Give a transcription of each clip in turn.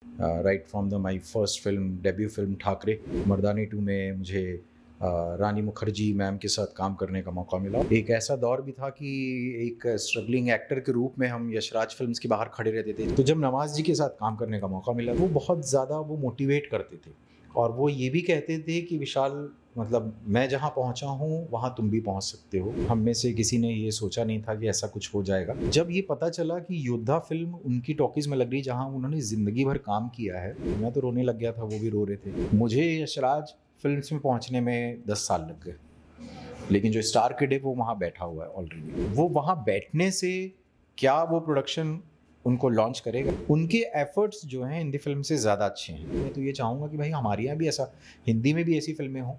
Right from the my first film debut film Thackeray Mardaani 2 में मुझे रानी Mukherjee ma'am के साथ काम करने का मौका मिला। एक ऐसा दौर भी था कि एक स्ट्रगलिंग एक्टर के रूप में हम यशराज फिल्म्स के बाहर खड़े रहते थे। तो जब नवाज़ जी के साथ काम करने का मौका मिला, वो बहुत ज़्यादा वो मोटिवेट करते थे और वो ये भी कहते थे कि विशाल, मतलब मैं जहाँ पहुँचा हूँ वहाँ तुम भी पहुँच सकते हो। हम में से किसी ने ये सोचा नहीं था कि ऐसा कुछ हो जाएगा। जब ये पता चला कि योद्धा फिल्म उनकी टॉकीज़ में लग रही, जहाँ उन्होंने ज़िंदगी भर काम किया है, मैं तो रोने लग गया था, वो भी रो रहे थे। मुझे यशराज फिल्म्स में पहुँचने में 10 साल लग गए, लेकिन जो स्टार किड है वो वहाँ बैठा हुआ है ऑलरेडी। वो वहाँ बैठने से क्या वो प्रोडक्शन उनको लॉन्च करेगा, उनके एफर्ट्स जो हैं हिंदी फिल्म से ज़्यादा अच्छे हैं। मैं तो ये चाहूँगा कि भाई हमारे यहाँ भी ऐसा, हिंदी में भी ऐसी फिल्में हों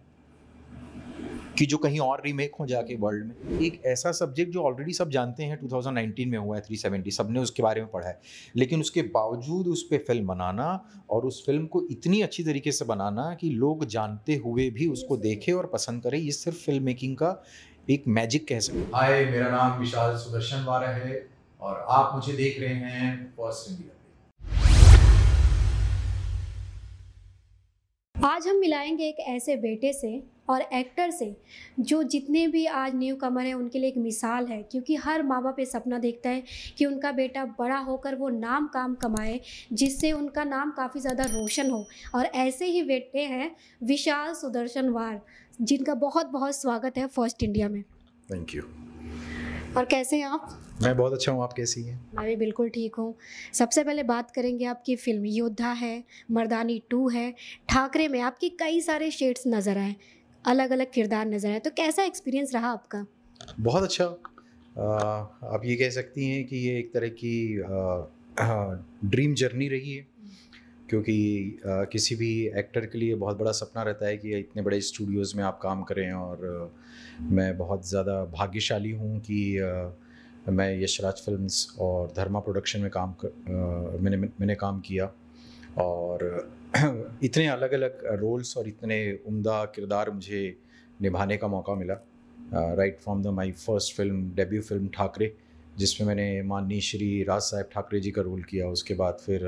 कि जो कहीं और रीमेक हो जाके वर्ल्ड में। एक ऐसा सब्जेक्ट जो ऑलरेडी सब जानते हैं 2019 में हुआ है 370, सबने उसके बारे में पढ़ा है, लेकिन उसके बावजूद उस पे फिल्म बनाना और उस फिल्म को इतनी अच्छी तरीके से बनाना कि लोग जानते हुए भी उसको देखें और पसंद करें, ये सिर्फ फिल्म मेकिंग का एक मैजिक कह सकते हैं। हाय, मेरा नाम विशाल सुदर्शन वारा है और आप मुझे देख रहे हैं फर्स्ट इंडिया। आज हम मिलाएंगे एक ऐसे बेटे से और एक्टर से जो जितने भी आज न्यू कमर हैं उनके लिए एक मिसाल है, क्योंकि हर माँ बाप ये सपना देखता है कि उनका बेटा बड़ा होकर वो नाम काम कमाए, जिससे उनका नाम काफ़ी ज़्यादा रोशन हो। और ऐसे ही बेटे हैं विशाल सुदर्शन वार, जिनका बहुत बहुत स्वागत है फर्स्ट इंडिया में। Thank you. और कैसे हैं आप? मैं बहुत अच्छा हूँ, आप कैसी हैं? मैं भी बिल्कुल ठीक हूँ। सबसे पहले बात करेंगे आपकी फ़िल्म योद्धा है, मर्दानी 2 है, ठाकरे में आपके कई सारे शेड्स नज़र आए, अलग-अलग किरदार नज़र आए, तो कैसा एक्सपीरियंस रहा आपका? बहुत अच्छा। आप ये कह सकती हैं कि ये एक तरह की ड्रीम जर्नी रही है, क्योंकि किसी भी एक्टर के लिए बहुत बड़ा सपना रहता है कि इतने बड़े स्टूडियोज़ में आप काम करें। और मैं बहुत ज़्यादा भाग्यशाली हूँ कि मैं यशराज फिल्म्स और धर्मा प्रोडक्शन में मैंने काम किया और इतने अलग-अलग रोल्स और इतने उम्दा किरदार मुझे निभाने का मौका मिला। Right from the my first film debut film Thackeray, जिसमें मैंने माननीय श्री राज साहब ठाकरे जी का रोल किया। उसके बाद फिर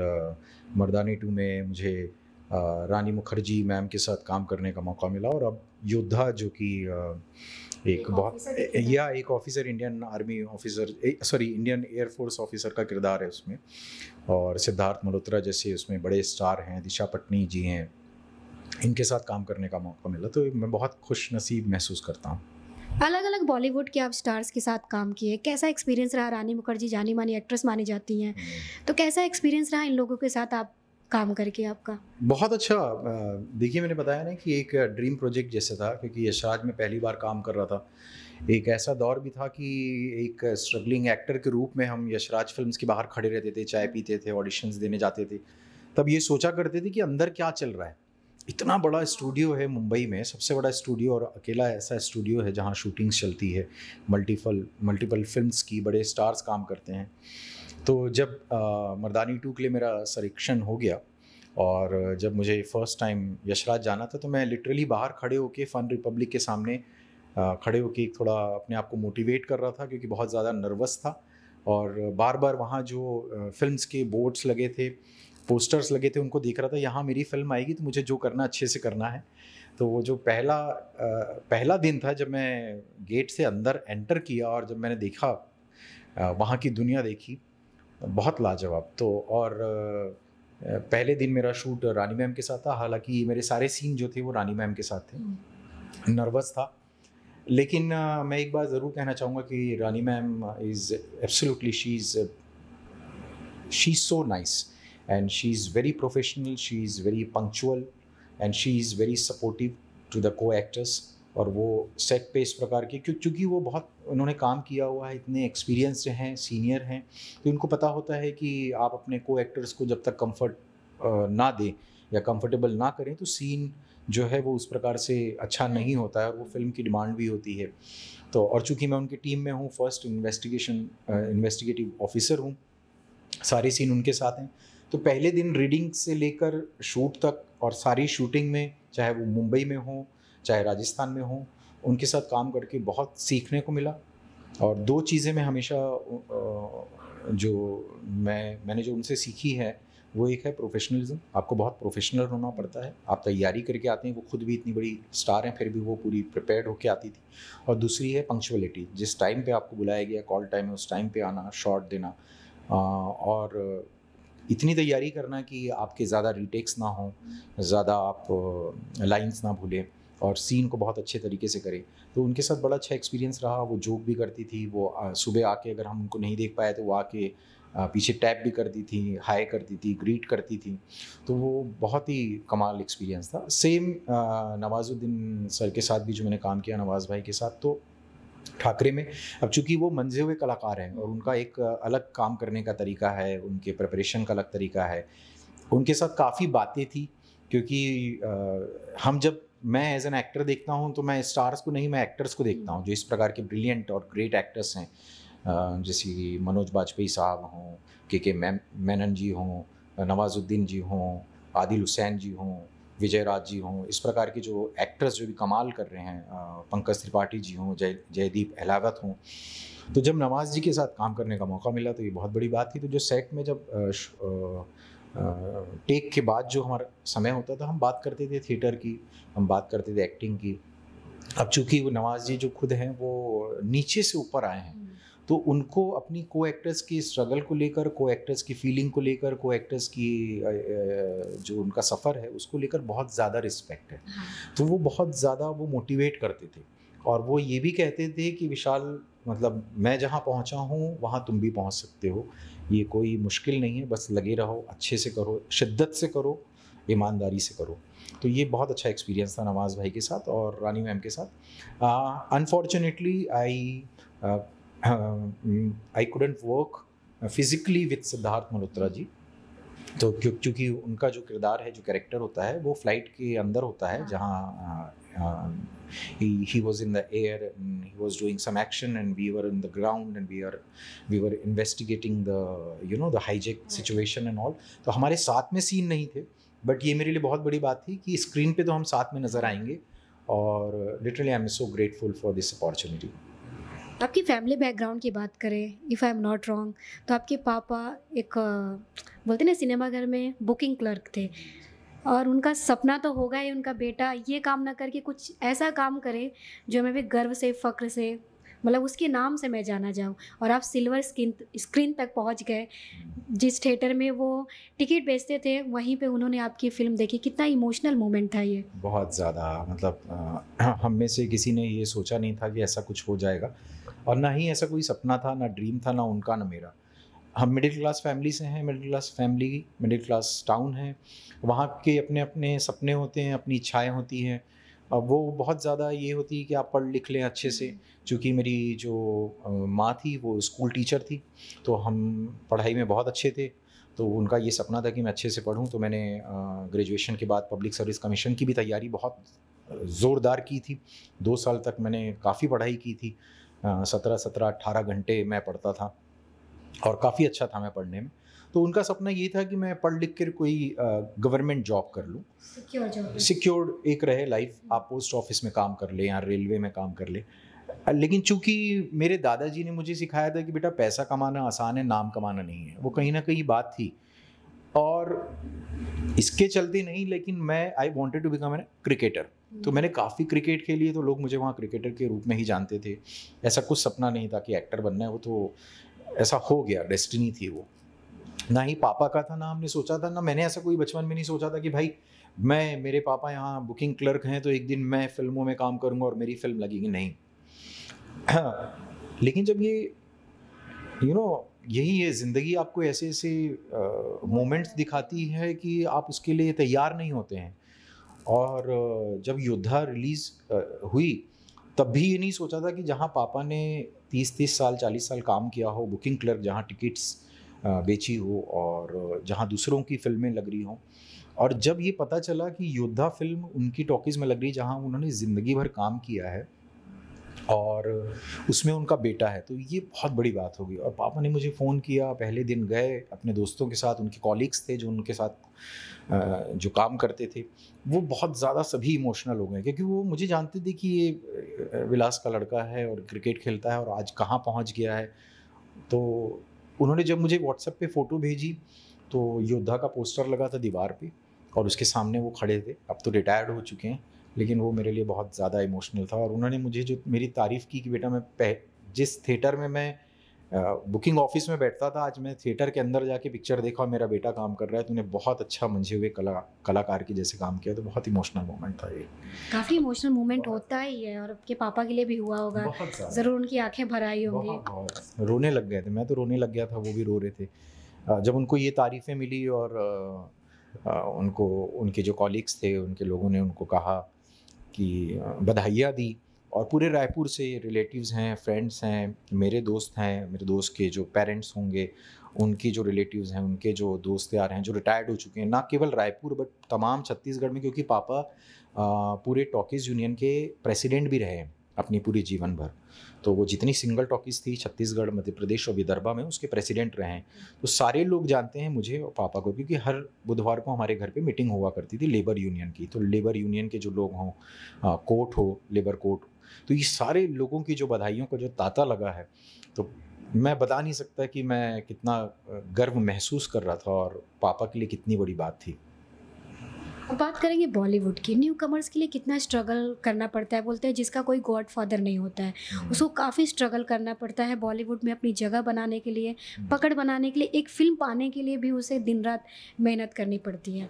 मर्दानी 2 में मुझे रानी मुखर्जी मैम के साथ काम करने का मौका मिला। और अब योद्धा, जो कि एक officer, Indian army officer, sorry Indian air force officer का किरदार है उसमें। और सिद्धार्थ मल्होत्रा जैसे उसमें बड़े स्टार हैं, दिशा पटनी जी हैं, इनके साथ काम करने का मौका मिला, तो मैं बहुत खुश नसीब महसूस करता हूँ। अलग-अलग बॉलीवुड के आप स्टार्स के साथ काम किए, कैसा एक्सपीरियंस रहा? रानी मुखर्जी जानी-मानी एक्ट्रेस मानी जाती हैं, तो कैसा एक्सपीरियंस रहा इन लोगों के साथ आप काम करके आपका? बहुत अच्छा। देखिए, मैंने बताया ना कि एक ड्रीम प्रोजेक्ट जैसा था, क्योंकि यशराज में पहली बार काम कर रहा था। एक ऐसा दौर भी था कि एक स्ट्रगलिंग एक्टर के रूप में हम यशराज फिल्म्स के बाहर खड़े रहते थे, चाय पीते थे, ऑडिशंस देने जाते थे। तब ये सोचा करते थे कि अंदर क्या चल रहा है। इतना बड़ा स्टूडियो है मुंबई में, सबसे बड़ा स्टूडियो, और अकेला ऐसा स्टूडियो है जहाँ शूटिंग्स चलती है, मल्टीपल फिल्म्स की, बड़े स्टार्स काम करते हैं। तो जब मर्दानी 2 के लिए मेरा सिलेक्शन हो गया और जब मुझे फर्स्ट टाइम यशराज जाना था, तो मैं लिटरली बाहर खड़े होके फन रिपब्लिक के सामने खड़े होके थोड़ा अपने आप को मोटिवेट कर रहा था, क्योंकि बहुत ज़्यादा नर्वस था। और बार बार वहाँ जो फिल्म्स के बोर्ड्स लगे थे, पोस्टर्स लगे थे, उनको देख रहा था, यहाँ मेरी फिल्म आएगी तो मुझे जो करना अच्छे से करना है। तो वो जो पहला दिन था जब मैं गेट से अंदर एंटर किया और जब मैंने देखा, वहाँ की दुनिया देखी, बहुत लाजवाब। तो और पहले दिन मेरा शूट रानी मैम के साथ था, हालांकि मेरे सारे सीन जो थे वो रानी मैम के साथ थे। नर्वस था, लेकिन मैं एक बात ज़रूर कहना चाहूँगा कि Rani ma'am is absolutely, she is so nice and she is very professional, she is very punctual and she is very supportive to the co-actors. और वो सेट पे इस प्रकार के, चूँकि वो बहुत उन्होंने काम किया हुआ है, इतने एक्सपीरियंस्ड हैं, सीनियर हैं, तो उनको पता होता है कि आप अपने को एक्टर्स को जब तक कंफर्ट ना दें या कंफर्टेबल ना करें, तो सीन जो है वो उस प्रकार से अच्छा नहीं होता है और वो फिल्म की डिमांड भी होती है। तो और चूँकि मैं उनकी टीम में हूँ, फर्स्ट इन्वेस्टिगेटिव ऑफिसर हूँ, सारे सीन उनके साथ हैं। तो पहले दिन रीडिंग से लेकर शूट तक और सारी शूटिंग में, चाहे वो मुंबई में हो चाहे राजस्थान में हो, उनके साथ काम करके बहुत सीखने को मिला। और 2 चीज़ें मैं हमेशा जो मैंने जो उनसे सीखी है वो एक है प्रोफेशनलिज्म, आपको बहुत प्रोफेशनल होना पड़ता है, आप तैयारी करके आते हैं, वो खुद भी इतनी बड़ी स्टार हैं फिर भी वो पूरी प्रिपेयर्ड होके आती थी। और दूसरी है पंक्चुअलिटी, जिस टाइम पे आपको बुलाया गया कॉल टाइम है उस टाइम पे आना, शॉट देना, और इतनी तैयारी करना कि आपके ज़्यादा रीटेक्स ना हो, ज़्यादा आप लाइंस ना भूलें और सीन को बहुत अच्छे तरीके से करें। तो उनके साथ बड़ा अच्छा एक्सपीरियंस रहा। वो जोक भी करती थी, वो सुबह आके अगर हम उनको नहीं देख पाए तो वो आके पीछे टैप भी करती थी, हाय करती थी, ग्रीट करती थी। तो वो बहुत ही कमाल एक्सपीरियंस था। सेम नवाज़ुद्दीन सर के साथ भी जो मैंने काम किया, नवाज़ भाई के साथ, तो ठाकरे में अब चूँकि वो मंझे हुए कलाकार हैं और उनका एक अलग काम करने का तरीका है, उनके प्रिपरेशन का अलग तरीका है। उनके साथ काफ़ी बातें थी क्योंकि हम जब मैं एज़ एन एक्टर देखता हूँ तो मैं स्टार्स को नहीं, मैं एक्टर्स को देखता हूँ जो इस प्रकार के ब्रिलियंट और ग्रेट एक्टर्स हैं। जैसे कि मनोज बाजपेयी साहब हों, के मेनन जी हों, नवाज़ुद्दीन जी हों, आदिल हुसैन जी हों, विजय राज जी हों, इस प्रकार के जो एक्टर्स जो भी कमाल कर रहे हैं, पंकज त्रिपाठी जी हों, जयदीप अहलावत हों। तो जब नवाज़ जी के साथ काम करने का मौका मिला तो ये बहुत बड़ी बात थी। तो जो सेट में जब टेक के बाद जो हमारा समय होता था, हम बात करते थे थिएटर की, हम बात करते थे एक्टिंग की। अब चूँकि वो नवाज़ जी जो खुद हैं वो नीचे से ऊपर आए हैं, तो उनको अपनी को एक्टर्स की स्ट्रगल को लेकर, को एक्टर्स की फीलिंग को लेकर, को एक्टर्स की जो उनका सफ़र है उसको लेकर बहुत ज़्यादा रिस्पेक्ट है। तो वो बहुत ज़्यादा वो मोटिवेट करते थे और वो ये भी कहते थे कि विशाल, मतलब मैं जहाँ पहुँचा हूँ वहाँ तुम भी पहुँच सकते हो, ये कोई मुश्किल नहीं है, बस लगे रहो, अच्छे से करो, शिद्दत से करो, ईमानदारी से करो। तो ये बहुत अच्छा एक्सपीरियंस था नवाज़ भाई के साथ और रानी मैम के साथ। Unfortunately I couldn't work physically with Siddharth Malhotra ji. तो क्योंकि उनका जो किरदार है, जो कैरेक्टर होता है, वो फ्लाइट के अंदर होता है जहाँ he was in the air and he was doing some action and we were in the ground and we were investigating the hijack situation and all। तो हमारे साथ में सीन नहीं थे, बट ये मेरे लिए बहुत बड़ी बात थी कि स्क्रीन पे तो हम साथ में नज़र आएंगे और literally I am so grateful for this opportunity. आपकी फैमिली बैकग्राउंड की बात करें, if I am not wrong, तो आपके पापा एक बोलते ना सिनेमाघर में बुकिंग क्लर्क थे और उनका सपना तो होगा ही उनका बेटा ये काम ना करके कुछ ऐसा काम करे जो मैं भी गर्व से, फ़ख्र से, मतलब उसके नाम से मैं जाना जाऊँ। और आप सिल्वर स्क्रीन तक पहुँच गए। जिस थिएटर में वो टिकट बेचते थे वहीं पे उन्होंने आपकी फ़िल्म देखी। कितना इमोशनल मोमेंट था ये। बहुत ज़्यादा, मतलब हम में से किसी ने ये सोचा नहीं था कि ऐसा कुछ हो जाएगा और ना ही ऐसा कोई सपना था, ना ड्रीम था, ना उनका ना मेरा। हम मिडिल क्लास फैमिली से हैं, middle class family, middle class town है, वहाँ के अपने अपने सपने होते हैं, अपनी इच्छाएं होती हैं। अब वो बहुत ज़्यादा ये होती है कि आप पढ़ लिख लें अच्छे से। चूँकि मेरी जो माँ थी वो स्कूल टीचर थी, तो हम पढ़ाई में बहुत अच्छे थे, तो उनका ये सपना था कि मैं अच्छे से पढूं। तो मैंने ग्रेजुएशन के बाद पब्लिक सर्विस कमीशन की भी तैयारी बहुत ज़ोरदार की थी। 2 साल तक मैंने काफ़ी पढ़ाई की थी। 17-18 घंटे मैं पढ़ता था और काफ़ी अच्छा था मैं पढ़ने में। तो उनका सपना ये था कि मैं पढ़ लिख कर कोई गवर्नमेंट जॉब कर लूँ, सिक्योर जॉब। सिक्योर्ड एक रहे लाइफ, आप पोस्ट ऑफिस में काम कर ले या रेलवे में काम कर ले। लेकिन चूंकि मेरे दादाजी ने मुझे सिखाया था कि बेटा पैसा कमाना आसान है, नाम कमाना नहीं है, वो कहीं ना कहीं बात थी। और इसके चलते नहीं, लेकिन मैं I wanted to become an cricketer. तो मैंने काफ़ी क्रिकेट खेली है, तो लोग मुझे वहाँ क्रिकेटर के रूप में ही जानते थे। ऐसा कुछ सपना नहीं था कि एक्टर बनना है, वो तो ऐसा हो गया, डेस्टिनी थी वो। ना ही पापा का था, ना हमने सोचा था, ना मैंने ऐसा कोई बचपन में नहीं सोचा था कि भाई मेरे पापा यहाँ बुकिंग क्लर्क हैं तो एक दिन मैं फिल्मों में काम करूँगा और मेरी फिल्म लगेगी, नहीं। लेकिन जब ये यही है ज़िंदगी, आपको ऐसे ऐसे मोमेंट्स दिखाती है कि आप उसके लिए तैयार नहीं होते हैं। और जब योद्धा रिलीज़ हुई तब भी ये नहीं सोचा था कि जहाँ पापा ने 30-30 साल 40 साल काम किया हो, बुकिंग क्लर्क, जहाँ टिकट्स बेची हो और जहाँ दूसरों की फिल्में लग रही हों, और जब ये पता चला कि योद्धा फिल्म उनकी टॉकीज़ में लग रही जहाँ उन्होंने ज़िंदगी भर काम किया है और उसमें उनका बेटा है, तो ये बहुत बड़ी बात होगी। और पापा ने मुझे फ़ोन किया, पहले दिन गए अपने दोस्तों के साथ, उनके कॉलीग्स थे जो उनके साथ जो काम करते थे, वो बहुत ज़्यादा सभी इमोशनल हो गए क्योंकि वो मुझे जानते थे कि ये विलास का लड़का है और क्रिकेट खेलता है और आज कहाँ पहुँच गया है। तो उन्होंने जब मुझे व्हाट्सएप पे फ़ोटो भेजी तो योद्धा का पोस्टर लगा था दीवार पे और उसके सामने वो खड़े थे। अब तो रिटायर्ड हो चुके हैं, लेकिन वो मेरे लिए बहुत ज़्यादा इमोशनल था। और उन्होंने मुझे जो मेरी तारीफ़ की कि बेटा मैं जिस थिएटर में मैं बुकिंग ऑफिस में बैठता था, आज मैं थिएटर के अंदर जाके पिक्चर देखा और मेरा बेटा काम कर रहा है, तूने बहुत अच्छा मंझे हुए कलाकार के जैसे काम किया। तो बहुत इमोशनल मोमेंट था ये। काफ़ी इमोशनल मोमेंट होता ही है, और आपके पापा के लिए भी हुआ होगा, ज़रूर उनकी आंखें भर आई होंगी। बहुत रोने लग गए थे, मैं तो रोने लग गया था, वो भी रो रहे थे जब उनको ये तारीफ़ें मिली। और उनको उनके जो कॉलीग्स थे, उनके लोगों ने उनको कहा कि बधाइयाँ दी। और पूरे रायपुर से रिलेटिव्स हैं, फ्रेंड्स हैं, मेरे दोस्त हैं, मेरे दोस्त के जो पेरेंट्स होंगे, उनके जो रिलेटिव्स हैं, उनके जो दोस्त यार हैं जो रिटायर्ड हो चुके हैं, ना केवल रायपुर बट तमाम छत्तीसगढ़ में, क्योंकि पापा पूरे टॉकीज़ यूनियन के प्रेसिडेंट भी रहे हैं अपनी पूरी जीवन भर। तो वो जितनी सिंगल टॉकीज़ थी छत्तीसगढ़, मध्य प्रदेश और विदर्भा में, उसके प्रेसिडेंट रहे हैं। तो सारे लोग जानते हैं मुझे और पापा को, क्योंकि हर बुधवार को हमारे घर पे मीटिंग हुआ करती थी लेबर यूनियन की। तो लेबर यूनियन के जो लोग हों, कोर्ट हो, लेबर कोर्ट, तो ये सारे लोगों की जो बधाइयों का जो तांता लगा है, तो मैं बता नहीं सकता कि मैं कितना गर्व महसूस कर रहा था और पापा के लिए कितनी बड़ी बात थी। अब बात करेंगे बॉलीवुड की। न्यू कमर्स के लिए कितना स्ट्रगल करना पड़ता है। बोलते हैं जिसका कोई गॉडफादर नहीं होता है, उसको काफ़ी स्ट्रगल करना पड़ता है बॉलीवुड में अपनी जगह बनाने के लिए, पकड़ बनाने के लिए, एक फिल्म पाने के लिए भी उसे दिन रात मेहनत करनी पड़ती है।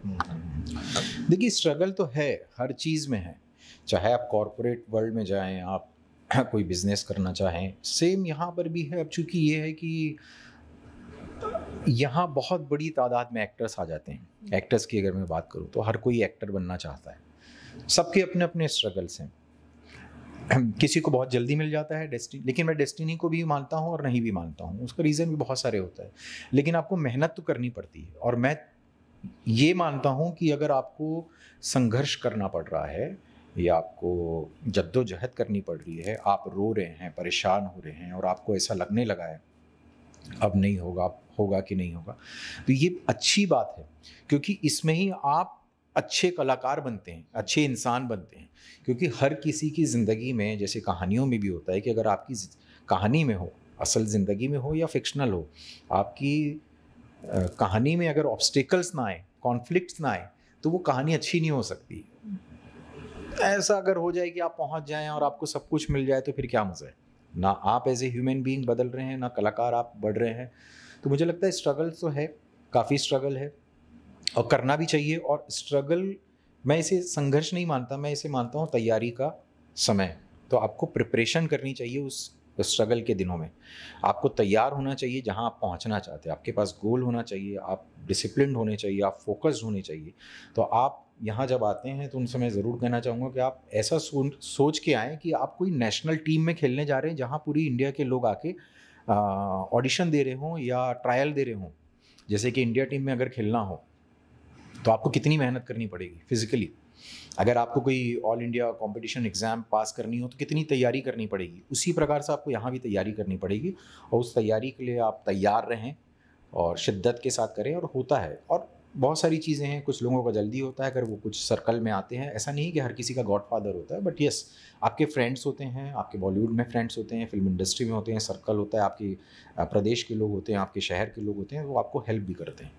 देखिए, स्ट्रगल तो है, हर चीज़ में है। चाहे आप कॉरपोरेट वर्ल्ड में जाएं, आप कोई बिजनेस करना चाहें, सेम यहाँ पर भी है। अब चूंकि ये है कि यहाँ बहुत बड़ी तादाद में एक्टर्स आ जाते हैं। एक्टर्स की अगर मैं बात करूँ तो हर कोई एक्टर बनना चाहता है। सबके अपने अपने स्ट्रगल्स हैं। किसी को बहुत जल्दी मिल जाता है डेस्टिनी, लेकिन मैं डेस्टिनी को भी मानता हूँ और नहीं भी मानता हूँ। उसका रीज़न भी बहुत सारे होता है, लेकिन आपको मेहनत तो करनी पड़ती है। और मैं ये मानता हूँ कि अगर आपको संघर्ष करना पड़ रहा है या आपको जद्दोजहद करनी पड़ रही है, आप रो रहे हैं, परेशान हो रहे हैं और आपको ऐसा लगने लगा है अब नहीं होगा, होगा कि नहीं होगा, तो ये अच्छी बात है, क्योंकि इसमें ही आप अच्छे कलाकार बनते हैं, अच्छे इंसान बनते हैं। क्योंकि हर किसी की ज़िंदगी में, जैसे कहानियों में भी होता है कि अगर आपकी कहानी में हो, असल ज़िंदगी में हो या फिक्शनल हो, आपकी कहानी में अगर ऑब्स्टिकल्स ना आए, कॉन्फ्लिक्ट्स ना आए, तो वो कहानी अच्छी नहीं हो सकती। ऐसा अगर हो जाए कि आप पहुंच जाएं और आपको सब कुछ मिल जाए, तो फिर क्या मज़ा है। ना आप एज ए ह्यूमन बीइंग बदल रहे हैं, ना कलाकार आप बढ़ रहे हैं। तो मुझे लगता है स्ट्रगल तो है, काफ़ी स्ट्रगल है और करना भी चाहिए। और स्ट्रगल, मैं इसे संघर्ष नहीं मानता, मैं इसे मानता हूँ तैयारी का समय। तो आपको प्रिपरेशन करनी चाहिए उस स्ट्रगल के दिनों में। आपको तैयार होना चाहिए जहाँ आप पहुँचना चाहते हैं, आपके पास गोल होना चाहिए, आप डिसिप्लिन्ड होने चाहिए, आप फोकस्ड होने चाहिए। तो आप यहाँ जब आते हैं तो उनसे मैं ज़रूर कहना चाहूँगा कि आप ऐसा सोच के आएँ कि आप कोई नेशनल टीम में खेलने जा रहे हैं, जहाँ पूरी इंडिया के लोग आके ऑडिशन दे रहे हों या ट्रायल दे रहे हों। जैसे कि इंडिया टीम में अगर खेलना हो तो आपको कितनी मेहनत करनी पड़ेगी फिजिकली। अगर आपको कोई all India competition exam pass करनी हो तो कितनी तैयारी करनी पड़ेगी। उसी प्रकार से आपको यहाँ भी तैयारी करनी पड़ेगी और उस तैयारी के लिए आप तैयार रहें और शिद्दत के साथ करें। और होता है, और बहुत सारी चीज़ें हैं। कुछ लोगों का जल्दी होता है अगर वो कुछ सर्कल में आते हैं। ऐसा नहीं कि हर किसी का गॉडफादर होता है, बट यस, आपके फ्रेंड्स होते हैं, आपके बॉलीवुड में फ्रेंड्स होते हैं, फिल्म इंडस्ट्री में होते हैं, सर्कल होता है, आपके प्रदेश के लोग होते हैं, आपके शहर के लोग होते हैं, वो आपको हेल्प भी करते हैं।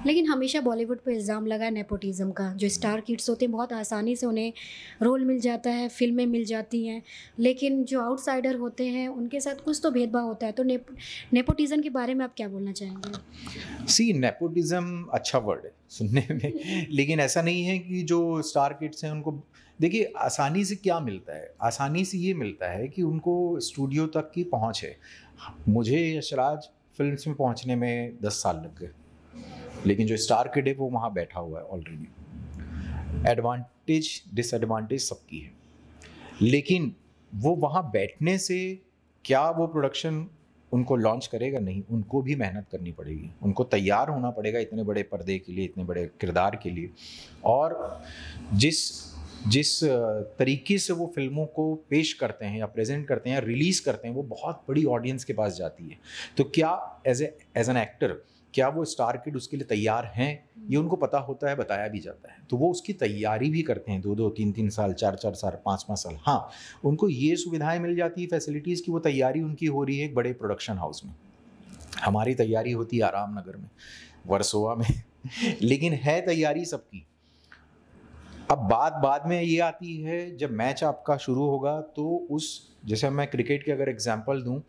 लेकिन हमेशा बॉलीवुड पे इल्ज़ाम लगा है नेपोटिज़्म का। जो स्टार किड्स होते हैं बहुत आसानी से उन्हें रोल मिल जाता है, फिल्में मिल जाती हैं, लेकिन जो आउटसाइडर होते हैं उनके साथ कुछ तो भेदभाव होता है। तो नेपोटिज़्म के बारे में आप क्या बोलना चाहेंगे? सी, नेपोटिज़्म अच्छा वर्ड है सुनने में, लेकिन ऐसा नहीं है कि जो स्टार किड्स हैं उनको, देखिए आसानी से क्या मिलता है, आसानी से ये मिलता है कि उनको स्टूडियो तक की पहुँच है। मुझे यशराज फिल्म्स में पहुँचने में 10 साल लग गए, लेकिन जो स्टार किड है वो वहाँ बैठा हुआ है ऑलरेडी। एडवांटेज डिसएडवांटेज सबकी है, लेकिन वो वहाँ बैठने से क्या वो प्रोडक्शन उनको लॉन्च करेगा? नहीं, उनको भी मेहनत करनी पड़ेगी, उनको तैयार होना पड़ेगा इतने बड़े पर्दे के लिए, इतने बड़े किरदार के लिए। और जिस तरीके से वो फिल्मों को पेश करते हैं या प्रेजेंट करते हैं या रिलीज़ करते हैं, वो बहुत बड़ी ऑडियंस के पास जाती है। तो क्या एज एन एक्टर क्या वो स्टार किड उसके लिए तैयार हैं, ये उनको पता होता है, बताया भी जाता है। तो वो उसकी तैयारी भी करते हैं 2-2, 3-3 साल, 4-4 साल, 5-5 साल। हाँ, उनको ये सुविधाएं मिल जाती है, फैसिलिटीज़ की, वो तैयारी उनकी हो रही है एक बड़े प्रोडक्शन हाउस में। हमारी तैयारी होती है आराम नगर में, वर्सोवा में लेकिन है तैयारी सबकी। अब बात बाद में ये आती है जब मैच आपका शुरू होगा तो जैसे मैं क्रिकेट के अगर एग्जांपल दूं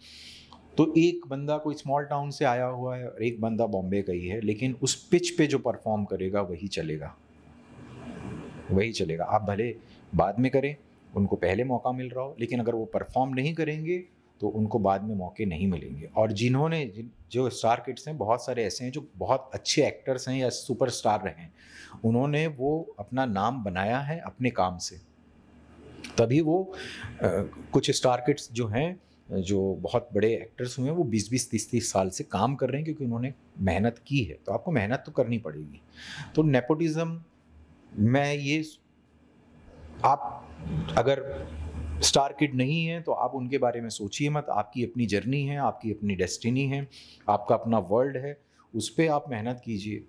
तो एक बंदा कोई स्मॉल टाउन से आया हुआ है और एक बंदा बॉम्बे का ही है, लेकिन उस पिच पे जो परफॉर्म करेगा वही चलेगा, वही चलेगा। आप भले बाद में करें, उनको पहले मौका मिल रहा हो, लेकिन अगर वो परफॉर्म नहीं करेंगे तो उनको बाद में मौके नहीं मिलेंगे। और जो स्टार किड्स हैं, बहुत सारे ऐसे हैं जो बहुत अच्छे एक्टर्स हैं या सुपरस्टार रहे हैं, उन्होंने वो अपना नाम बनाया है अपने काम से, तभी वो कुछ स्टार किड्स जो हैं, जो बहुत बड़े एक्टर्स हुए हैं, वो 20-20, 30-30 साल से काम कर रहे हैं क्योंकि उन्होंने मेहनत की है। तो आपको मेहनत तो करनी पड़ेगी। तो नेपोटिज्म में ये, आप अगर स्टार किड नहीं है तो आप उनके बारे में सोचिए मत। आपकी अपनी जर्नी है, आपकी अपनी डेस्टिनी है, आपका अपना वर्ल्ड है, उस पर आप मेहनत कीजिए।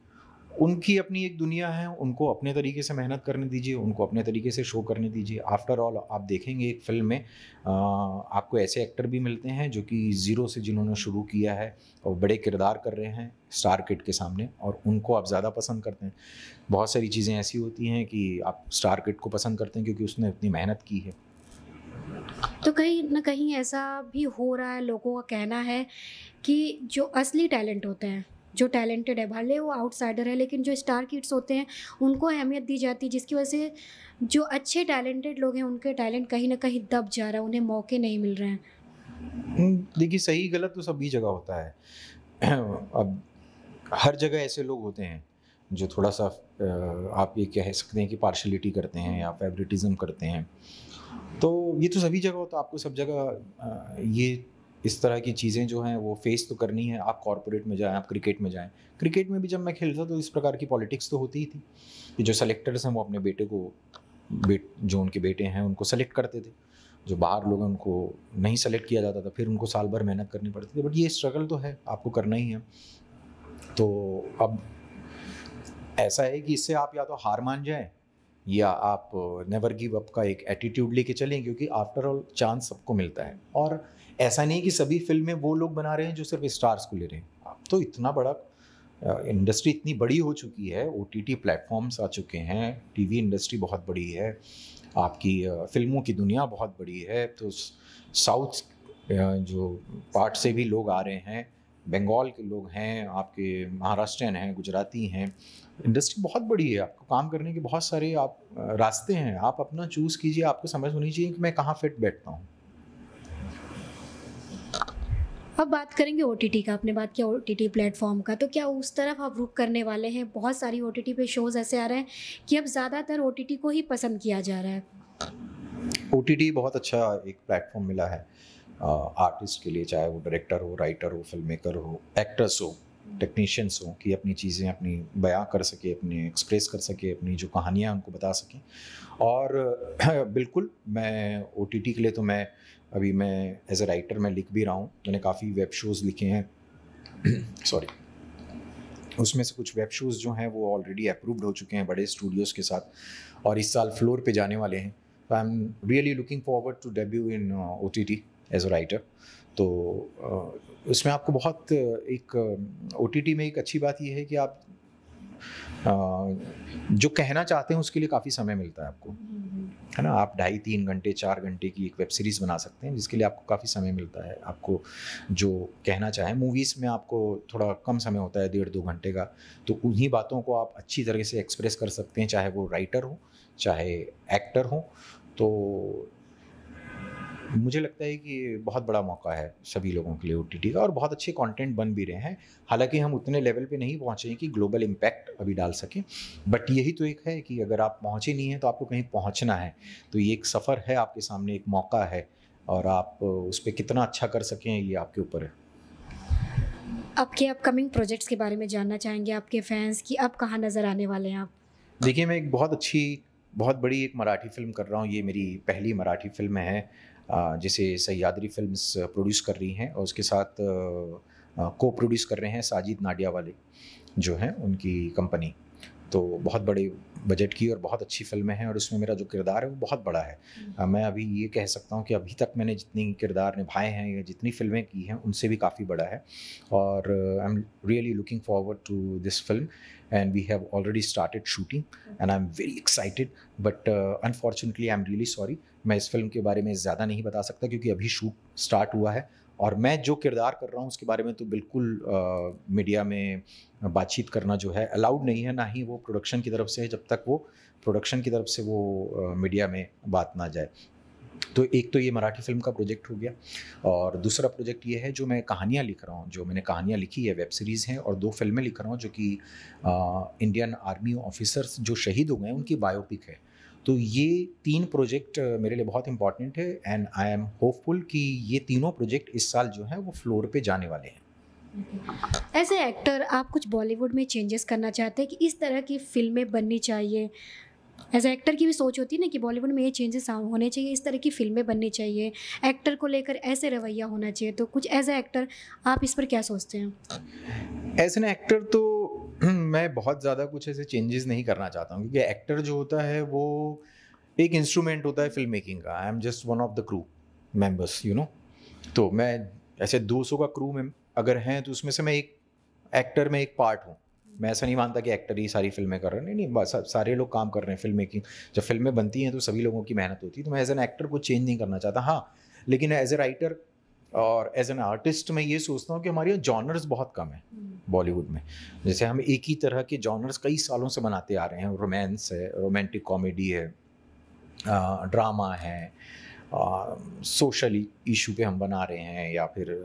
उनकी अपनी एक दुनिया है, उनको अपने तरीके से मेहनत करने दीजिए, उनको अपने तरीके से शो करने दीजिए। आफ्टर ऑल आप देखेंगे एक फिल्म में आपको ऐसे एक्टर भी मिलते हैं जो कि ज़ीरो से जिन्होंने शुरू किया है और बड़े किरदार कर रहे हैं स्टार किड के सामने, और उनको आप ज़्यादा पसंद करते हैं। बहुत सारी चीज़ें ऐसी होती हैं कि आप स्टार किड को पसंद करते हैं क्योंकि उसने उतनी मेहनत की है। तो कहीं ना कहीं ऐसा भी हो रहा है, लोगों का कहना है कि जो असली टैलेंट होते हैं, जो टैलेंटेड है, भले वो आउटसाइडर है, लेकिन जो स्टार किड्स होते हैं उनको अहमियत दी जाती है, जिसकी वजह से जो अच्छे टैलेंटेड लोग हैं उनके टैलेंट कहीं ना कहीं दब जा रहा है, उन्हें मौके नहीं मिल रहे हैं। देखिए, सही गलत तो सभी जगह होता है। अब हर जगह ऐसे लोग होते हैं जो थोड़ा सा आप ये कह सकते हैं कि पार्शलिटी करते हैं या फेवरेटिज्म करते हैं। तो ये तो सभी जगह होता है, आपको सब जगह ये इस तरह की चीज़ें जो हैं वो फेस तो करनी है। आप कॉर्पोरेट में जाएं, आप क्रिकेट में जाएं। क्रिकेट में भी जब मैं खेलता तो इस प्रकार की पॉलिटिक्स तो होती ही थी कि जो सेलेक्टर्स हैं वो अपने बेटे को जो उनके बेटे हैं उनको सेलेक्ट करते थे, जो बाहर लोग हैं उनको नहीं सेलेक्ट किया जाता था, फिर उनको साल भर मेहनत करनी पड़ती थी। बट ये स्ट्रगल तो है, आपको करना ही है। तो अब ऐसा है कि इससे आप या तो हार मान जाएं या आप नेवर गिव अप का एक एटीट्यूड लेके चलें, क्योंकि आफ्टर ऑल चांस सबको मिलता है। और ऐसा नहीं कि सभी फिल्में वो लोग बना रहे हैं जो सिर्फ स्टार्स को ले रहे हैं। अब तो इतना बड़ा इंडस्ट्री इतनी बड़ी हो चुकी है, OTT प्लेटफॉर्म्स आ चुके हैं, टीवी इंडस्ट्री बहुत बड़ी है, आपकी फिल्मों की दुनिया बहुत बड़ी है। तो साउथ जो पार्ट से भी लोग आ रहे हैं, बंगाल के लोग हैं, आपके महाराष्ट्रियन हैं, गुजराती हैं। इंडस्ट्री बहुत बड़ी है, आपको काम करने के बहुत सारे आप रास्ते हैं। आप अपना चूज़ कीजिए, आपको समझ होनी चाहिए कि मैं कहाँ फिट बैठता हूँ। अब बात करेंगे OTT का। आपने बात किया OTT प्लेटफॉर्म का, तो क्या उस तरफ आप रुख करने वाले हैं? बहुत सारी OTT पे शोज़ ऐसे आ रहे हैं कि अब ज़्यादातर OTT को ही पसंद किया जा रहा है। OTT बहुत अच्छा एक प्लेटफॉर्म मिला है आर्टिस्ट के लिए, चाहे वो डायरेक्टर हो, राइटर हो, फिल्म मेकर हो, एक्टर्स हो, टेक्नीशियंस हो, कि अपनी चीज़ें अपनी बयां कर सके, अपने एक्सप्रेस कर सके, अपनी जो कहानियाँ उनको बता सकें। और बिल्कुल मैं OTT के लिए तो मैं एज ए राइटर मैं लिख भी रहा हूँ। मैंने काफ़ी वेब शोज़ लिखे हैं सॉरी, उसमें से कुछ वेब शोज़ जो हैं वो ऑलरेडी अप्रूव्ड हो चुके हैं बड़े स्टूडियोज़ के साथ, और इस साल फ्लोर पे जाने वाले हैं। तो I am really looking forward to debut in OTT as a writer. तो उसमें आपको बहुत एक OTT में एक अच्छी बात यह है कि आप जो कहना चाहते हैं उसके लिए काफ़ी समय मिलता है आपको, है ना। आप 2.5-3 घंटे 4 घंटे की एक वेब सीरीज़ बना सकते हैं, जिसके लिए आपको काफ़ी समय मिलता है। आपको जो कहना चाहें, मूवीज़ में आपको थोड़ा कम समय होता है, 1.5-2 घंटे का। तो उन्हीं बातों को आप अच्छी तरह से एक्सप्रेस कर सकते हैं, चाहे वो राइटर हो, चाहे एक्टर हो। तो मुझे लगता है कि बहुत बड़ा मौका है सभी लोगों के लिए OTT का, और बहुत अच्छे कंटेंट बन भी रहे हैं। हालांकि हम उतने लेवल पे नहीं पहुँचे हैं कि ग्लोबल इम्पैक्ट अभी डाल सकें, बट यही तो एक है कि अगर आप पहुँचे नहीं हैं तो आपको कहीं पहुँचना है। तो ये एक सफ़र है आपके सामने, एक मौका है, और आप उस पर कितना अच्छा कर सकें ये आपके ऊपर है। आपके अपकमिंग प्रोजेक्ट्स के बारे में जानना चाहेंगे, आपके फैंस की अब कहाँ नज़र आने वाले हैं आप? देखिए, मैं एक बहुत बड़ी एक मराठी फ़िल्म कर रहा हूँ। ये मेरी पहली मराठी फ़िल्म है जिसे सह्याद्री फिल्म्स प्रोड्यूस कर रही हैं, और उसके साथ को प्रोड्यूस कर रहे हैं साजिद नाडियावाले जो हैं, उनकी कंपनी। तो बहुत बड़े बजट की और बहुत अच्छी फ़िल्में हैं और उसमें मेरा जो किरदार है वो बहुत बड़ा है। मैं अभी ये कह सकता हूँ कि अभी तक मैंने जितनी किरदार निभाए हैं या जितनी फ़िल्में की हैं उनसे भी काफ़ी बड़ा है और I am really looking forward to this film and we have already started shooting and I am very excited but unfortunately I am really sorry, मैं इस फ़िल्म के बारे में ज़्यादा नहीं बता सकता क्योंकि अभी शूट स्टार्ट हुआ है और मैं जो किरदार कर रहा हूँ उसके बारे में तो बिल्कुल मीडिया में बातचीत करना जो है अलाउड नहीं है, ना ही वो प्रोडक्शन की तरफ से है जब तक वो प्रोडक्शन की तरफ से वो मीडिया में बात ना जाए। तो एक तो ये मराठी फ़िल्म का प्रोजेक्ट हो गया और दूसरा प्रोजेक्ट ये है जो मैं कहानियाँ लिख रहा हूँ, जो मैंने कहानियाँ लिखी है, वेब सीरीज़ हैं और 2 फ़िल्में लिख रहा हूँ जो कि इंडियन आर्मी ऑफिसर्स जो शहीद हो गए हैं उनकी बायोपिक है। तो ये 3 प्रोजेक्ट मेरे लिए बहुत इम्पॉर्टेंट है एंड आई एम होपफुल कि ये तीनों प्रोजेक्ट इस साल जो हैं वो फ्लोर पे जाने वाले हैं। एज ए एक्टर आप कुछ बॉलीवुड में चेंजेस करना चाहते हैं कि इस तरह की फ़िल्में बननी चाहिए? एज ए एक्टर की भी सोच होती है ना कि बॉलीवुड में ये चेंजेस होने चाहिए, इस तरह की फ़िल्में बननी चाहिए, एक्टर को लेकर ऐसे रवैया होना चाहिए, तो कुछ एज ए एक्टर आप इस पर क्या सोचते हैं? एज एन एक्टर तो मैं बहुत ज़्यादा कुछ ऐसे चेंजेस नहीं करना चाहता हूँ क्योंकि एक्टर जो होता है वो एक इंस्ट्रूमेंट होता है फिल्म मेकिंग का। I am just one of the crew members you know. तो मैं ऐसे 200 का क्रू में अगर हैं तो उसमें से मैं एक एक्टर में एक पार्ट हूँ। मैं ऐसा नहीं मानता कि एक्टर ही सारी फिल्में कर रहे हैं, नहीं नहीं, बस सारे लोग काम कर रहे हैं फिल्म मेकिंग। जब फिल्में बनती हैं तो सभी लोगों की मेहनत होती है, तो मैं एज एन एक्टर को चेंज नहीं करना चाहता। हाँ, लेकिन एज ए राइटर और एज एन आर्टिस्ट मैं ये सोचता हूँ कि हमारे यहाँ जॉनर्स बहुत कम है बॉलीवुड में। जैसे हम एक ही तरह के जॉनर्स कई सालों से बनाते आ रहे हैं, रोमांस है, रोमांटिक कॉमेडी है, ड्रामा है, सोशल इशू पे हम बना रहे हैं या फिर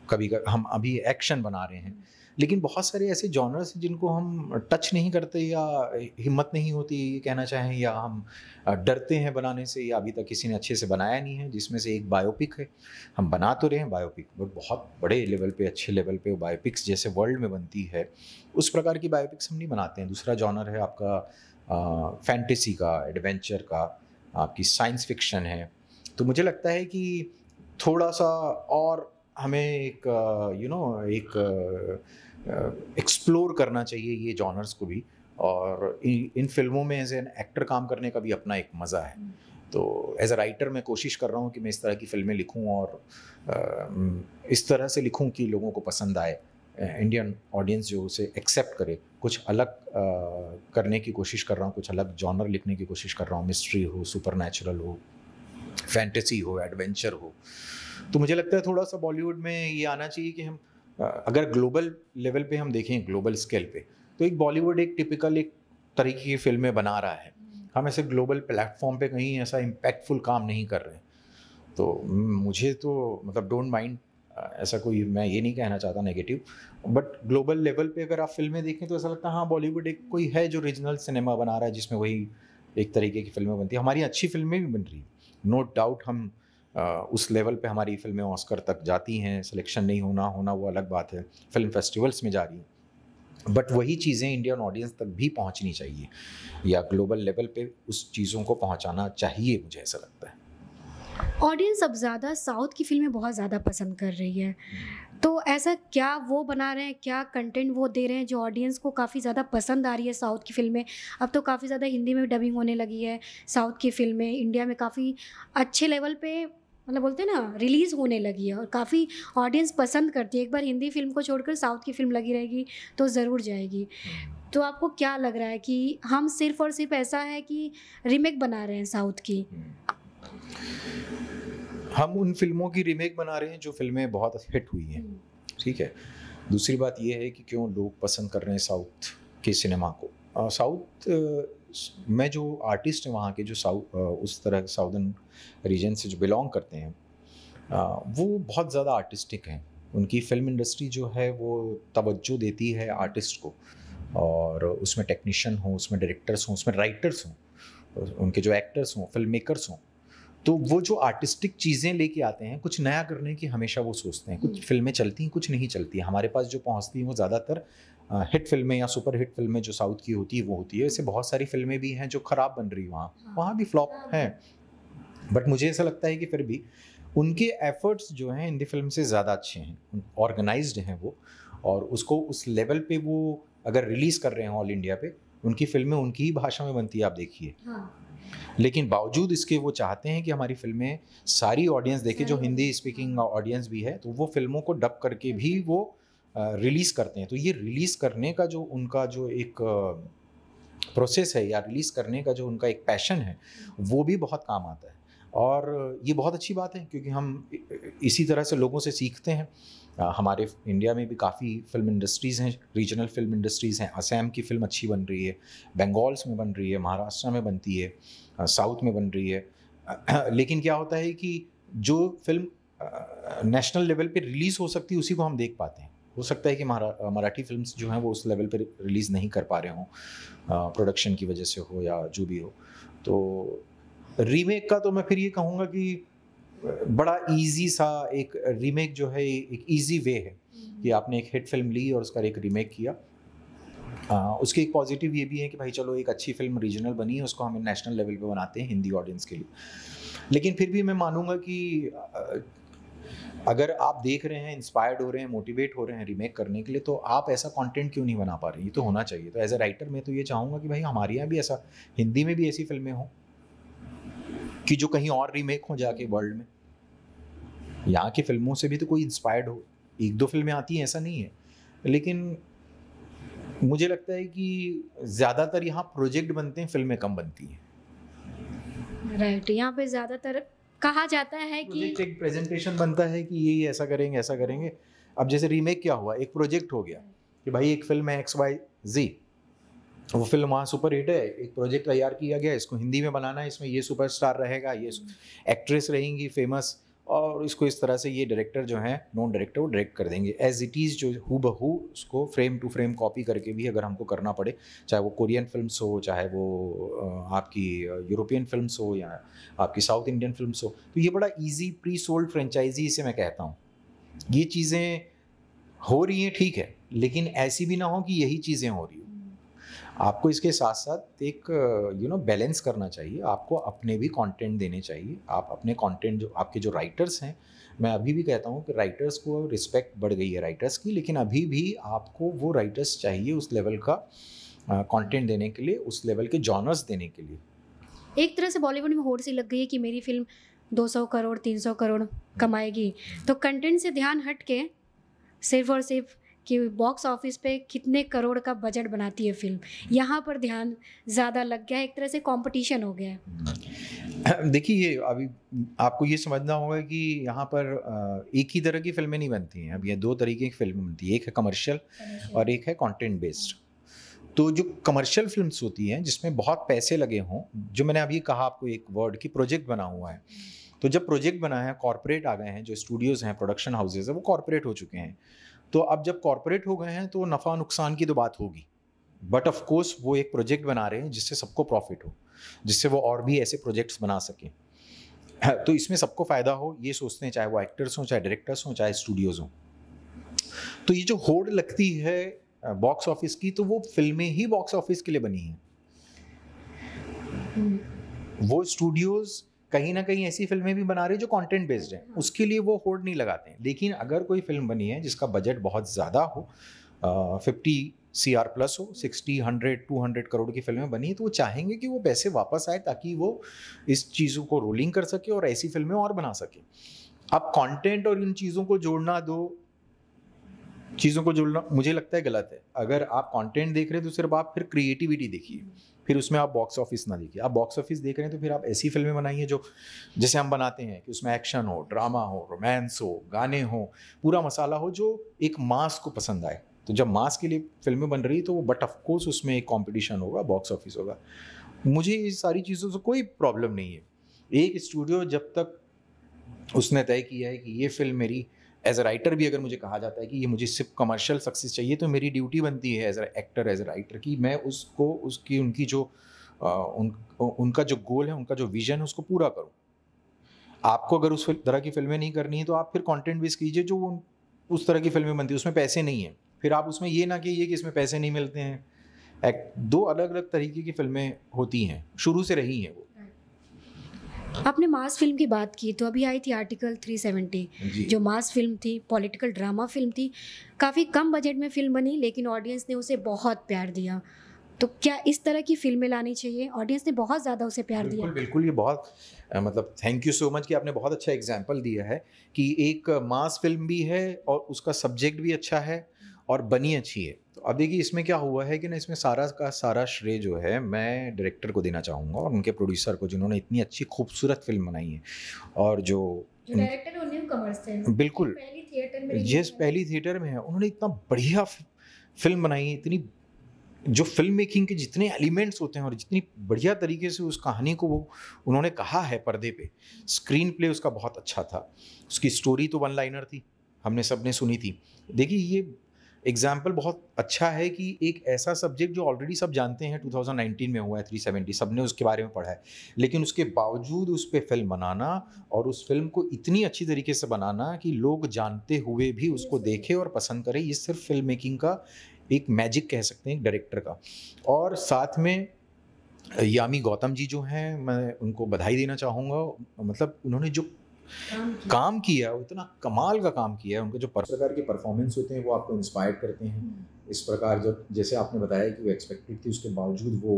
कभी हम अभी एक्शन बना रहे हैं। लेकिन बहुत सारे ऐसे जॉनर्स हैं जिनको हम टच नहीं करते या हिम्मत नहीं होती ये कहना चाहें, या हम डरते हैं बनाने से, या अभी तक किसी ने अच्छे से बनाया नहीं है। जिसमें से एक बायोपिक है। हम बना तो रहे हैं बायोपिक, बट बहुत बड़े लेवल पे, अच्छे लेवल पे बायोपिक्स जैसे वर्ल्ड में बनती है उस प्रकार की बायोपिक्स हम नहीं बनाते हैं। दूसरा जॉनर है आपका फैंटेसी का, एडवेंचर का, आपकी साइंस फिक्शन है। तो मुझे लगता है कि थोड़ा सा और हमें एक एक एक्सप्लोर करना चाहिए ये जॉनर्स को भी, और इन फिल्मों में एज एन एक्टर काम करने का भी अपना एक मज़ा है। तो एज अ राइटर मैं कोशिश कर रहा हूँ कि मैं इस तरह की फ़िल्में लिखूँ और इस तरह से लिखूँ कि लोगों को पसंद आए, इंडियन ऑडियंस जो उसे एक्सेप्ट करे। कुछ अलग करने की कोशिश कर रहा हूँ, कुछ अलग जॉनर लिखने की कोशिश कर रहा हूँ। मिस्ट्री हो, सुपरनैचुरल हो, फैंटेसी हो, एडवेंचर हो। तो मुझे लगता है थोड़ा सा बॉलीवुड में ये आना चाहिए कि हम अगर ग्लोबल लेवल पे हम देखें, ग्लोबल स्केल पे, तो एक बॉलीवुड एक टिपिकल एक तरीके की फिल्में बना रहा है। हम ऐसे ग्लोबल प्लेटफॉर्म पे कहीं ऐसा इम्पैक्टफुल काम नहीं कर रहे। तो मुझे तो मतलब डोंट माइंड, ऐसा कोई मैं ये नहीं कहना चाहता नेगेटिव, बट ग्लोबल लेवल पे अगर आप फिल्में देखें तो ऐसा लगता है हाँ बॉलीवुड एक कोई है जो रीजनल सिनेमा बना रहा है जिसमें वही एक तरीके की फिल्में बनती है। हमारी अच्छी फिल्में भी बन रही हैं, नो डाउट। हम उस लेवल पे हमारी फिल्में ऑस्कर तक जाती हैं, सिलेक्शन नहीं होना वो अलग बात है, फिल्म फेस्टिवल्स में जा रही हैं, बट वही चीज़ें इंडियन ऑडियंस तक भी पहुंचनी चाहिए या ग्लोबल लेवल पे उस चीज़ों को पहुंचाना चाहिए, मुझे ऐसा लगता है। ऑडियंस अब ज़्यादा साउथ की फ़िल्में बहुत ज़्यादा पसंद कर रही है, तो ऐसा क्या वो बना रहे हैं, क्या कंटेंट वो दे रहे हैं जो ऑडियंस को काफ़ी ज़्यादा पसंद आ रही है साउथ की फ़िल्में? अब तो काफ़ी ज़्यादा हिंदी में डबिंग होने लगी है, साउथ की फ़िल्में इंडिया में काफ़ी अच्छे लेवल पे मतलब बोलते हैं ना रिलीज़ होने लगी है और काफ़ी ऑडियंस पसंद करती है। एक बार हिंदी फ़िल्म को छोड़कर साउथ की फ़िल्म लगी रहेगी तो ज़रूर जाएगी। तो आपको क्या लग रहा है कि हम सिर्फ़ और सिर्फ़ ऐसा है कि रीमेक बना रहे हैं साउथ की? हम उन फिल्मों की रीमेक बना रहे हैं जो फिल्में बहुत हिट हुई हैं, ठीक है। दूसरी बात ये है कि क्यों लोग पसंद कर रहे हैं साउथ के सिनेमा को। साउथ में जो आर्टिस्ट हैं वहाँ के, जो उस तरह साउदर्न रीजन से जो बिलोंग करते हैं, वो बहुत ज़्यादा आर्टिस्टिक हैं। उनकी फिल्म इंडस्ट्री जो है वो तवज्जो देती है आर्टिस्ट को, और उसमें टेक्नीशियन हो, उसमें डायरेक्टर्स हों, उसमें राइटर्स हों, उनके जो एक्टर्स हों, फिल्म मेकर्स हों, तो वो जो आर्टिस्टिक चीज़ें लेके आते हैं, कुछ नया करने की हमेशा वो सोचते हैं। कुछ फिल्में चलती हैं, कुछ नहीं चलती हैं। हमारे पास जो पहुंचती हैं वो ज़्यादातर हिट फिल्में या सुपर हिट फिल्में जो साउथ की होती है वो होती है। ऐसे बहुत सारी फिल्में भी हैं जो ख़राब बन रही वहाँ भी फ्लॉप हैं। बट मुझे ऐसा लगता है कि फिर भी उनके एफर्ट्स जो हैं हिंदी फिल्म से ज़्यादा अच्छे हैं, ऑर्गेनाइज्ड हैं वो, और उसको उस लेवल पे वो अगर रिलीज़ कर रहे हैं ऑल इंडिया पे, उनकी फिल्में उनकी ही भाषा में बनती है, आप देखिए। हाँ। लेकिन बावजूद इसके वो चाहते हैं कि हमारी फिल्में सारी ऑडियंस देखे, जो हिंदी स्पीकिंग ऑडियंस भी है, तो वो फिल्मों को डब करके भी वो रिलीज़ करते हैं। तो ये रिलीज़ करने का जो उनका जो एक प्रोसेस है, या रिलीज़ करने का जो उनका एक पैशन है, वो भी बहुत काम आता है। और ये बहुत अच्छी बात है, क्योंकि हम इसी तरह से लोगों से सीखते हैं। हमारे इंडिया में भी काफ़ी फिल्म इंडस्ट्रीज़ हैं, रीजनल फिल्म इंडस्ट्रीज़ हैं। असम की फ़िल्म अच्छी बन रही है, बंगाल्स में बन रही है, महाराष्ट्र में बनती है, साउथ में बन रही है। लेकिन क्या होता है कि जो फिल्म नेशनल लेवल पे रिलीज़ हो सकती है, उसी को हम देख पाते हैं। हो सकता है कि मराठी फिल्म्स जो हैं वो उस लेवल पे रिलीज़ नहीं कर पा रहे हों, प्रोडक्शन की वजह से हो या जो भी हो। तो रीमेक का तो मैं फिर ये कहूँगा कि बड़ा इजी सा एक रीमेक जो है, एक इजी वे है कि आपने एक हिट फिल्म ली और उसका एक रीमेक किया। उसके एक पॉजिटिव ये भी है कि भाई चलो, एक अच्छी फिल्म रीजनल बनी है, उसको हम नेशनल लेवल पे बनाते हैं हिंदी ऑडियंस के लिए। लेकिन फिर भी मैं मानूंगा कि अगर आप देख रहे हैं, इंस्पायर्ड हो रहे हैं, मोटिवेट हो रहे हैं रीमेक करने के लिए, तो आप ऐसा कंटेंट क्यों नहीं बना पा रहे? ये तो होना चाहिए। तो एज ए राइटर मैं तो ये चाहूँगा कि भाई हमारे यहाँ भी ऐसा, हिंदी में भी ऐसी फिल्में हों कि जो कहीं और रीमेक हो जाके वर्ल्ड में। यहाँ की फिल्मों से भी तो कोई इंस्पायर्ड हो। एक दो फिल्में आती हैं, ऐसा नहीं है, लेकिन मुझे लगता है कि ज़्यादातर यहाँ प्रोजेक्ट बनते हैं, फिल्में कम बनती हैं। राइट, यहाँ पे ज़्यादातर कहा जाता है कि एक प्रेजेंटेशन बनता है कि ये ऐसा करेंगे, ऐसा करेंगे। अब जैसे रीमेक क्या हुआ, एक प्रोजेक्ट हो गया कि भाई एक फिल्म है XYZ, वो फिल्म वहाँ सुपर हिट है, एक प्रोजेक्ट तैयार किया गया, इसको हिंदी में बनाना है, इसमें ये सुपरस्टार रहेगा, ये एक्ट्रेस रहेंगी फेमस, और इसको इस तरह से ये डायरेक्टर जो हैं, नॉन डायरेक्टर, वो डायरेक्ट कर देंगे एज इट इज़, जो हू बहू उसको फ्रेम टू फ्रेम कॉपी करके भी अगर हमको करना पड़े, चाहे वो कोरियन फिल्म्स हो, चाहे वो आपकी यूरोपियन फिल्म्स हो, या आपकी साउथ इंडियन फिल्म्स हो, तो ये बड़ा ईजी प्री सोल्ड फ्रेंचाइजी इसे मैं कहता हूँ। ये चीज़ें हो रही हैं, ठीक है, लेकिन ऐसी भी ना हो कि यही चीज़ें हो रही हो। आपको इसके साथ साथ एक बैलेंस करना चाहिए। आपको अपने भी कंटेंट देने चाहिए। आप अपने कंटेंट, जो आपके जो राइटर्स हैं, मैं अभी भी कहता हूँ कि राइटर्स को रिस्पेक्ट बढ़ गई है राइटर्स की, लेकिन अभी भी आपको वो राइटर्स चाहिए उस लेवल का कंटेंट देने के लिए, उस लेवल के जॉनर्स देने के लिए। एक तरह से बॉलीवुड में होड़ सी लग गई है कि मेरी फिल्म 200 करोड़ 300 करोड़ कमाएगी, तो कंटेंट से ध्यान हट के सिर्फ और सिर्फ कि बॉक्स ऑफिस पे कितने करोड़ का बजट बनाती है फिल्म, यहाँ पर ध्यान ज़्यादा लग गया है। एक तरह से कंपटीशन हो गया है। देखिए, ये अभी आपको ये समझना होगा कि यहाँ पर एक ही तरह की फिल्में नहीं बनती हैं। अब ये दो तरीके की फिल्में बनती है, एक है कमर्शियल और एक है कंटेंट बेस्ड। तो जो कमर्शियल फिल्म्स होती हैं, जिसमें बहुत पैसे लगे हों, जो मैंने अभी कहा आपको एक वर्ड की प्रोजेक्ट बना हुआ है, तो जब प्रोजेक्ट बना है, कॉर्पोरेट आ गए हैं, जो स्टूडियोज़ हैं, प्रोडक्शन हाउसेज है, वो कॉर्पोरेट हो चुके हैं। तो अब जब कॉर्पोरेट हो गए हैं तो नफ़ा नुकसान की तो बात होगी, बट ऑफ कोर्स वो एक प्रोजेक्ट बना रहे हैं जिससे सबको प्रॉफिट हो, जिससे वो और भी ऐसे प्रोजेक्ट्स बना सकें। तो इसमें सबको फ़ायदा हो, ये सोचते हैं, चाहे वो एक्टर्स हों, चाहे डायरेक्टर्स हों, चाहे स्टूडियोज़ हों। तो ये जो होड़ लगती है बॉक्स ऑफिस की, तो वो फिल्में ही बॉक्स ऑफिस के लिए बनी हैं। वो स्टूडियोज़ कहीं ना कहीं ऐसी फिल्में भी बना रहे हैं जो कंटेंट बेस्ड हैं, उसके लिए वो होड़ नहीं लगाते हैं। लेकिन अगर कोई फिल्म बनी है जिसका बजट बहुत ज़्यादा हो, 50 CR प्लस हो, 60, 100, 200 करोड़ की फिल्में बनी है, तो वो चाहेंगे कि वो पैसे वापस आए, ताकि वो इस चीज़ों को रोलिंग कर सके और ऐसी फिल्में और बना सके। अब कंटेंट और इन चीज़ों को जोड़ना, दो चीज़ों को जोड़ना मुझे लगता है गलत है। अगर आप कंटेंट देख रहे हैं तो सिर्फ आप फिर क्रिएटिविटी देखिए, फिर उसमें आप बॉक्स ऑफिस ना देखिए। आप बॉक्स ऑफिस देख रहे हैं तो फिर आप ऐसी फिल्में बनाइए जो, जैसे हम बनाते हैं, कि उसमें एक्शन हो, ड्रामा हो, रोमांस हो, गाने हो, पूरा मसाला हो, जो एक मास को पसंद आए। तो जब मास के लिए फिल्में बन रही तो वो, बट ऑफ कोर्स उसमें एक कंपटीशन होगा, बॉक्स ऑफिस होगा। मुझे इस सारी चीज़ों से कोई प्रॉब्लम नहीं है। एक स्टूडियो जब तक उसने तय किया है कि ये फिल्म मेरी, एज ए राइटर भी अगर मुझे कहा जाता है कि ये मुझे सिर्फ कमर्शियल सक्सेस चाहिए, तो मेरी ड्यूटी बनती है as a actor, as a writer, कि मैं उसको, उसकी, उनकी जो उनका जो गोल है, उनका जो विजन है, उसको पूरा करूं। आपको अगर उस तरह की फिल्में नहीं करनी है तो आप फिर कंटेंट बेस कीजिए जो उस तरह की फिल्में बनती है, उसमें पैसे नहीं है। फिर आप उसमें ये ना कहिए कि इसमें पैसे नहीं मिलते हैं। दो अलग अलग तरीके की फिल्में होती हैं, शुरू से रही हैं वो। आपने मास फिल्म की बात की, तो अभी आई थी आर्टिकल 370, जो मास फिल्म थी, पॉलिटिकल ड्रामा फिल्म थी। काफ़ी कम बजट में फिल्म बनी, लेकिन ऑडियंस ने उसे बहुत प्यार दिया। तो क्या इस तरह की फिल्में लानी चाहिए? ऑडियंस ने बहुत ज़्यादा उसे प्यार दिया। बिल्कुल, बिल्कुल, ये बहुत मतलब थैंक यू सो मच कि आपने बहुत अच्छा एग्ज़ाम्पल दिया है कि एक मास फ़िल्म भी है और उसका सब्जेक्ट भी अच्छा है और बनी अच्छी है। तो अब देखिए इसमें क्या हुआ है कि ना इसमें सारा का सारा श्रेय जो है मैं डायरेक्टर को देना चाहूँगा और उनके प्रोड्यूसर को जिन्होंने इतनी अच्छी खूबसूरत फ़िल्म बनाई है और जो जो डायरेक्टर और न्यू कमर्स थे, बिल्कुल, पहली थिएटर में रिलीज़ जिस हुआ। पहली थिएटर में है उन्होंने इतना बढ़िया फ़िल्म बनाई है, इतनी जो फ़िल्म मेकिंग के जितने एलिमेंट्स होते हैं और जितनी बढ़िया तरीके से उस कहानी को वो उन्होंने कहा है पर्दे पे, स्क्रीन प्ले उसका बहुत अच्छा था। उसकी स्टोरी तो वन लाइनर थी, हमने सबने सुनी थी। देखिए ये एग्ज़ाम्पल बहुत अच्छा है कि एक ऐसा सब्जेक्ट जो ऑलरेडी सब जानते हैं 2019 में हुआ है 370 सबने उसके बारे में पढ़ा है। लेकिन उसके बावजूद उस पे फ़िल्म बनाना और उस फ़िल्म को इतनी अच्छी तरीके से बनाना कि लोग जानते हुए भी उसको देखें और पसंद करें, ये सिर्फ़ फ़िल्म मेकिंग का एक मैजिक कह सकते हैं एक डायरेक्टर का। और साथ में यामी गौतम जी जो हैं, मैं उनको बधाई देना चाहूँगा। मतलब उन्होंने जो काम किया वो इतना कमाल का काम किया है। उनके जो प्रकार के परफॉर्मेंस होते हैं वो आपको इंस्पायर करते हैं। इस प्रकार जब जैसे आपने बताया कि वो एक्सपेक्टेड थी उसके बावजूद वो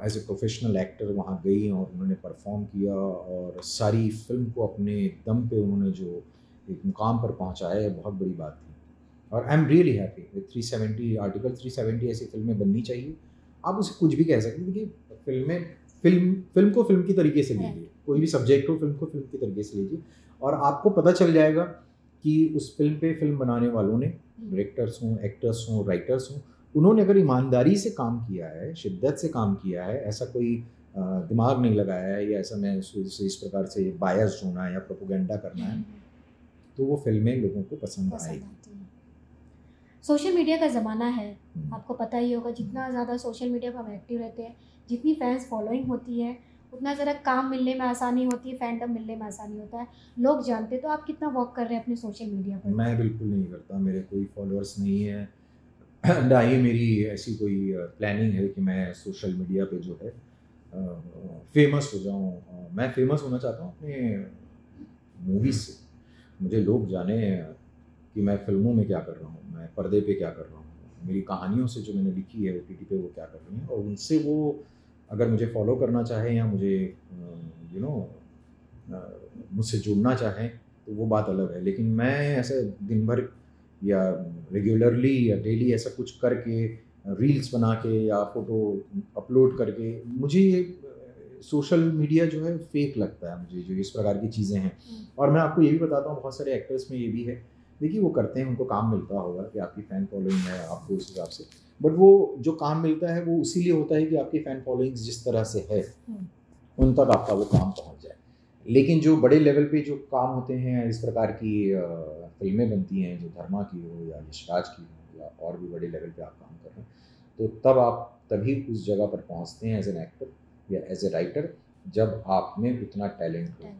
एज ए प्रोफेशनल एक्टर वहाँ गई और उन्होंने परफॉर्म किया और सारी फिल्म को अपने दम पे उन्होंने जो एक मुकाम पर पहुँचाया है बहुत बड़ी बात थी। और I am really happy with 370 article 370 ऐसी फिल्में बननी चाहिए। आप उसे कुछ भी कह सकते हैं कि फिल्म को फिल्म की तरीके से लीजिए, कोई भी सब्जेक्ट हो फिल्म को फिल्म की तरीके से लीजिए और आपको पता चल जाएगा कि उस फिल्म पे फिल्म बनाने वालों ने, डायरेक्टर्स हों, एक्टर्स हों, राइटर्स हों, उन्होंने अगर ईमानदारी से काम किया है, शिद्दत से काम किया है, ऐसा कोई दिमाग नहीं लगाया है या ऐसा मैं इस प्रकार से बायस्ड होना है या प्रोपेगेंडा करना है, तो वो फिल्में लोगों को पसंद आएगी। सोशल मीडिया का ज़माना है, आपको पता ही होगा, जितना ज़्यादा सोशल मीडिया पर हम एक्टिव रहते हैं, जितनी फैंस फॉलोइंग होती है, उतना ज़्यादा काम मिलने में आसानी होती है, फैंडम मिलने में आसानी होता है, लोग जानते। तो आप कितना वर्क कर रहे हैं अपने सोशल मीडिया पर? मैं बिल्कुल नहीं करता, मेरे कोई फॉलोअर्स नहीं है ना ही मेरी ऐसी कोई प्लानिंग है कि मैं सोशल मीडिया पे जो है फेमस हो जाऊँ। मैं फेमस होना चाहता हूँ अपने मूवीज़ से। मुझे लोग जाने कि मैं फ़िल्मों में क्या कर रहा हूँ, मैं पर्दे पे क्या कर रहा हूँ, मेरी कहानियों से जो मैंने लिखी है ओटीटी पे वो क्या कर रही हैं और उनसे वो अगर मुझे फॉलो करना चाहे या मुझे यू नो मुझसे जुड़ना चाहें तो वो बात अलग है। लेकिन मैं ऐसे दिन भर या रेगुलरली या डेली ऐसा कुछ करके रील्स बना के या फ़ोटो अपलोड करके मुझे ये सोशल मीडिया जो है फेक लगता है मुझे, जो इस प्रकार की चीज़ें हैं। और मैं आपको ये भी बताता हूँ बहुत सारे एक्टर्स में ये भी है, देखिए वो करते हैं, उनको काम मिलता होगा कि आपकी फ़ैन फॉलोइंग है आपको उस हिसाब से, बट वो जो काम मिलता है वो इसीलिए होता है कि आपकी फ़ैन फॉलोइंग जिस तरह से है उन तक आपका वो काम पहुँच जाए। लेकिन जो बड़े लेवल पे जो काम होते हैं, इस प्रकार की फ़िल्में बनती हैं जो धर्मा की हो या यशराज की हो या और भी बड़े लेवल पे आप काम कर रहे हैं, तो तब आप तभी उस जगह पर पहुँचते हैं एज़ एन एक्टर या एज़ ए राइटर जब आप में उतना टैलेंट हो।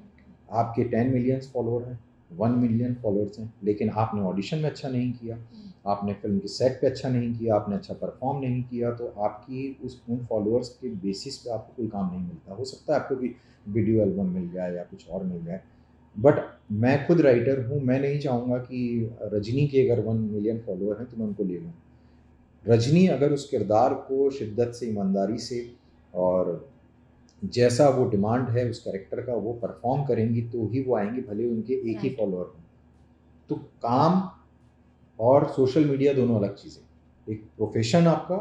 आपके 10 मिलियंस फॉलोअर हैं, 1 मिलियन फॉलोअर्स हैं, लेकिन आपने ऑडिशन में अच्छा नहीं किया, आपने फ़िल्म के सेट पे अच्छा नहीं किया, आपने अच्छा परफॉर्म नहीं किया, तो आपकी उन फॉलोअर्स के बेसिस पे आपको कोई काम नहीं मिलता। हो सकता है आपको कोई वीडियो एल्बम मिल जाए या कुछ और मिल जाए, बट मैं खुद राइटर हूँ, मैं नहीं चाहूँगा कि रजनी के अगर 1 मिलियन फॉलोअर हैं तो मैं उनको ले लूँ। रजनी अगर उस किरदार को शिद्दत से, ईमानदारी से और जैसा वो डिमांड है उस कैरेक्टर का वो परफॉर्म करेंगी तो ही वो आएंगी, भले उनके एक ही फॉलोअर हों। तो काम और सोशल मीडिया दोनों अलग चीज़ें, एक प्रोफेशन आपका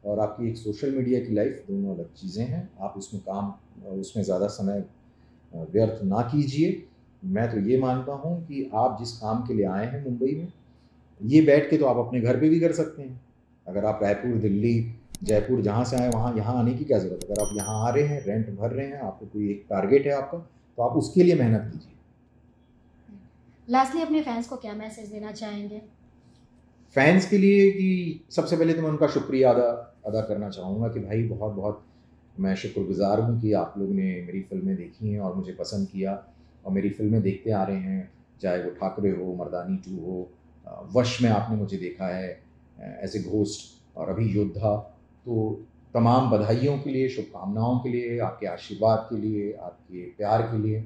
और आपकी एक सोशल मीडिया की लाइफ दोनों अलग चीज़ें हैं। आप उसमें ज़्यादा समय व्यर्थ ना कीजिए। मैं तो ये मानता हूँ कि आप जिस काम के लिए आए हैं मुंबई में, ये बैठ के तो आप अपने घर पे भी कर सकते हैं। अगर आप रायपुर, दिल्ली, जयपुर जहाँ से आए वहाँ यहाँ आने की क्या ज़रूरत है? अगर आप यहाँ आ रहे हैं, रेंट भर रहे हैं, आपको कोई एक टारगेट है आपका, तो आप उसके लिए मेहनत कीजिए। लास्टली अपने फैंस को क्या मैसेज देना चाहेंगे? फैंस के लिए कि सबसे पहले तो मैं उनका शुक्रिया अदा करना चाहूँगा कि भाई बहुत बहुत मैं शुक्रगुज़ार हूँ कि आप लोग ने मेरी फ़िल्में देखी हैं और मुझे पसंद किया और मेरी फ़िल्में देखते आ रहे हैं, चाहे वो ठाकरे हो, मर्दानी 2 हो, वश में आपने मुझे देखा है एज ए घोस्ट और अभी योद्धा। तो तमाम बधाइयों के लिए, शुभकामनाओं के लिए, आपके आशीर्वाद के लिए, आपके प्यार के लिए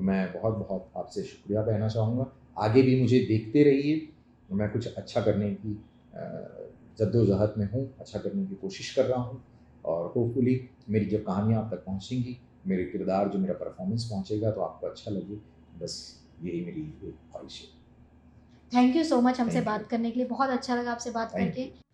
मैं बहुत बहुत आपसे शुक्रिया कहना चाहूँगा। आगे भी मुझे देखते रहिए, मैं कुछ अच्छा करने की जद्दोजहद में हूँ, अच्छा करने की कोशिश कर रहा हूँ और होपफुली मेरी जब कहानियाँ आप तक पहुँचेंगी, मेरे किरदार जो मेरा परफॉर्मेंस पहुँचेगा तो आपको अच्छा लगे, बस यही मेरी एक ख्वाहिश है। थैंक यू सो मच हमसे Thank you. बात करने के लिए, बहुत अच्छा लगा आपसे बात Thank करके।